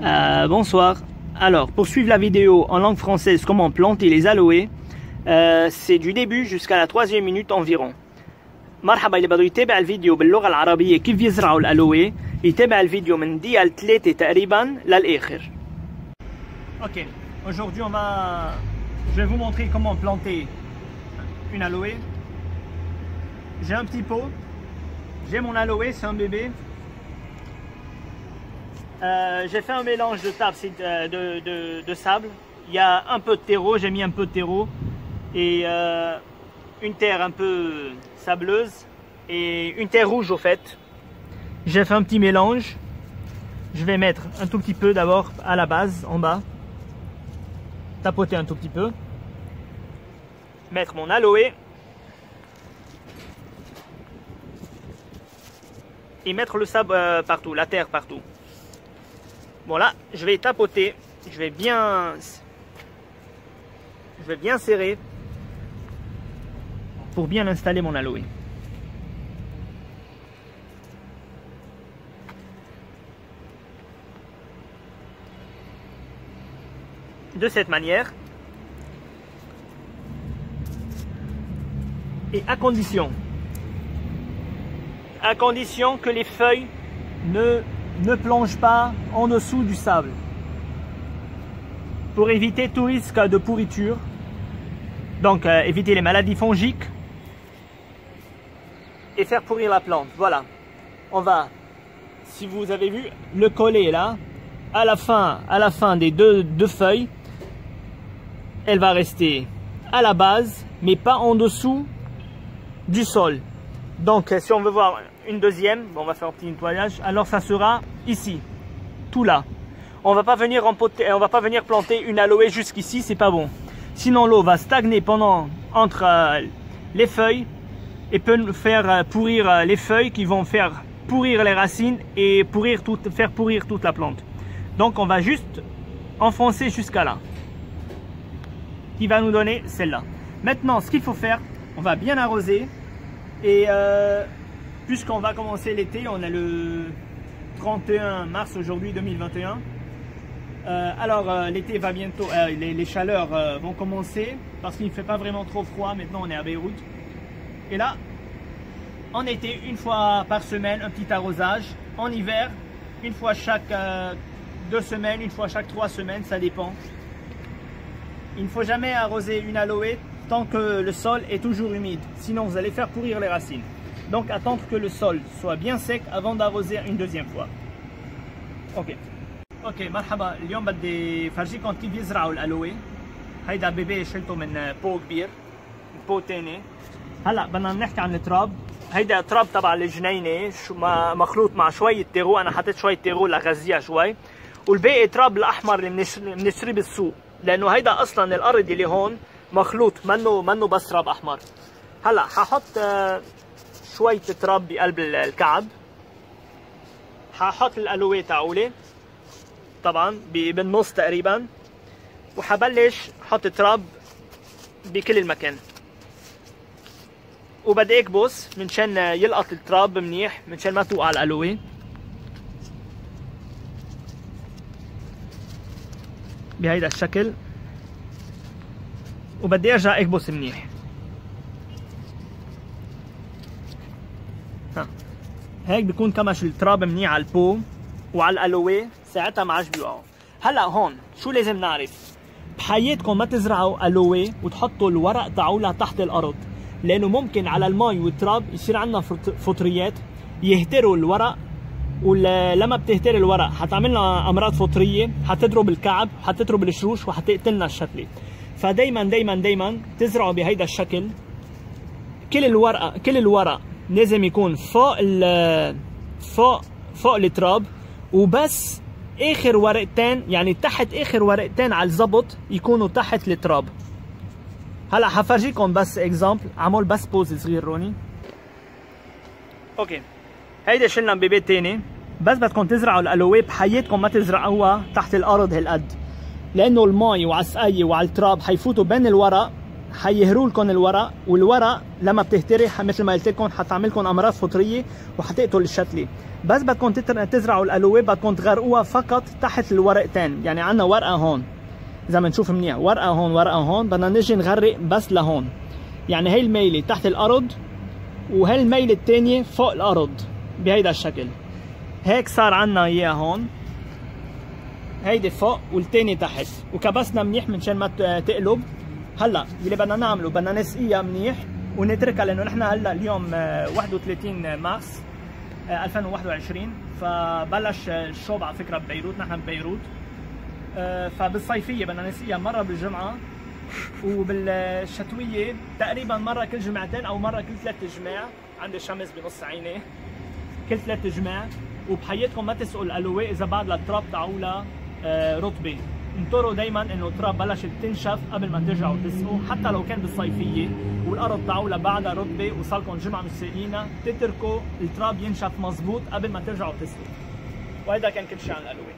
Bonsoir. Alors, pour suivre la vidéo en langue française, comment planter les aloés, c'est du début jusqu'à la 3e minute environ. مرحبا اللي بده يتابع الفيديو باللغة العربية كيف يزرعوا الألوي يتابع الفيديو من دقيقة 3 تقريبا للآخر. Ok, aujourd'hui je vais vous montrer comment planter une aloe. J'ai un petit pot, j'ai mon aloe, c'est un bébé. J'ai fait un mélange de sable. Il y a un peu de terreau, j'ai mis un peu de terreau et une terre un peu sableuse et une terre rouge au fait. J'ai fait un petit mélange. Je vais mettre un tout petit peu d'abord à la base, en bas. Tapoter un tout petit peu. Mettre mon aloe. Et mettre le sable partout, la terre partout. Bon là, je vais tapoter, je vais bien serrer pour bien installer mon aloe. De cette manière. Et à condition que les feuilles ne plonge pas en dessous du sable pour éviter tout risque de pourriture, donc éviter les maladies fongiques et faire pourrir la plante. Voilà, on va, si vous avez vu, le coller là à la fin des deux feuilles. Elle va rester à la base mais pas en dessous du sol. Donc si on veut voir une deuxième, on va faire un petit nettoyage, alors ça sera ici, tout là. On va pas venir planter une aloe jusqu'ici, c'est pas bon. Sinon l'eau va stagner entre les feuilles et peut faire pourrir les feuilles qui vont faire pourrir les racines et faire pourrir toute la plante. Donc on va juste enfoncer jusqu'à là, qui va nous donner celle-là. Maintenant ce qu'il faut faire, on va bien arroser et puisqu'on va commencer l'été, on a le 31 mars aujourd'hui 2021. Alors l'été va bientôt, les chaleurs vont commencer parce qu'il ne fait pas vraiment trop froid. Maintenant on est à Beyrouth. Et là, en été, une fois par semaine, un petit arrosage. En hiver, une fois chaque 2 semaines, une fois chaque 3 semaines, ça dépend. Il ne faut jamais arroser une aloe tant que le sol est toujours humide. Sinon vous allez faire pourrir les racines. Donc attendre que le sol soit bien sec avant d'arroser une deuxième fois. اوكي مرحبا. اليوم بدي فرجيكم كيف يزرعوا الالوه. هيدا بيبي شلته من بو كبير، بو تاني. هلا بدنا نحكي عن التراب. هيدا تراب تبع الجنينه مخلوط مع شويه تيرو، انا حطيت شويه تيرو لغذيها شوي، والباقي تراب الاحمر اللي بنشتريه بالسوق، لانه هيدا اصلا الارض اللي هون مخلوط، منه بس تراب احمر. هلا ححط شويه تراب بقلب الكعب. ححط الالوه تاعولي طبعا بالنص تقريبا، وحبلش احط تراب بكل المكان، وبدي اكبس منشان يلقط التراب منيح، منشان ما توقع الالوه. بهيدا الشكل، وبدي ارجع اكبس منيح. هيك بيكون كمش التراب منيح على البو وعلى الالوه، ساعتها ما عادش بيوقعوا. هلا هون شو لازم نعرف؟ بحياتكم ما تزرعوا الوه وتحطوا الورق تاعولها تحت الارض، لانه ممكن على المي والتراب يصير عندنا فطريات يهتروا الورق، ولما بتهتر الورق حتعملنا امراض فطريه، حتضرب الكعب، حتضرب الشروش، وحتقتلنا الشتله. فدايما دايما دايما تزرعوا بهيدا الشكل. كل الورق لازم يكون فوق التراب، وبس اخر ورقتين، يعني تحت اخر ورقتين على الزبط يكونوا تحت التراب. هلا حفرجيكم بس اكزامبل، عمول بس بوز صغير روني. اوكي هيدا شلنا بيبي تاني. بس بدكم تزرعوا الالوه بحياتكم ما تزرعوها تحت الارض هالقد، لانه المي وعلى السقايه وعلى التراب حيفوتوا بين الورق، حيهروا لكم الورق، والورق لما بتهتري مثل ما قلت لكم حتعمل لكم امراض فطريه وحتقتل الشتله. بس بدكم تزرعوا الالوه بدكم تغرقوها فقط تحت الورقتين، يعني عندنا ورقه هون اذا بنشوف منيح، ورقه هون ورقه هون، بدنا نجي نغرق بس لهون. يعني هي الميله تحت الارض وهي الميله الثانيه فوق الارض بهيدا الشكل. هيك صار عندنا اياه هون، هيدي فوق والثاني تحت، وكبسنا منيح منشان ما تقلب. هلا اللي بدنا نعمله بدنا نسقيها منيح ونتركها، لانه نحن هلا اليوم 31 مارس 2021، فبلش الشوب على فكره ببيروت، نحن ببيروت. فبالصيفيه بدنا نسقيها مره بالجمعه، وبالشتويه تقريبا مره كل جمعتين او مره كل 3 جماع. عندي شمس بنص عيني، كل 3 جماع. وبحياتكم ما تسقوا الالوه اذا بعد التراب تاعولها رطبه، انطروا دائما انه التراب بلشت تنشف قبل ما ترجعوا تسقوا. حتى لو كان بالصيفيه والارض تاعولها بعدها رطبه وصار لكم جمعه مش ساقيينها، تتركوا التراب ينشف مزبوط قبل ما ترجعوا تسقوا. وهذا كان كل شيء عن الالوه.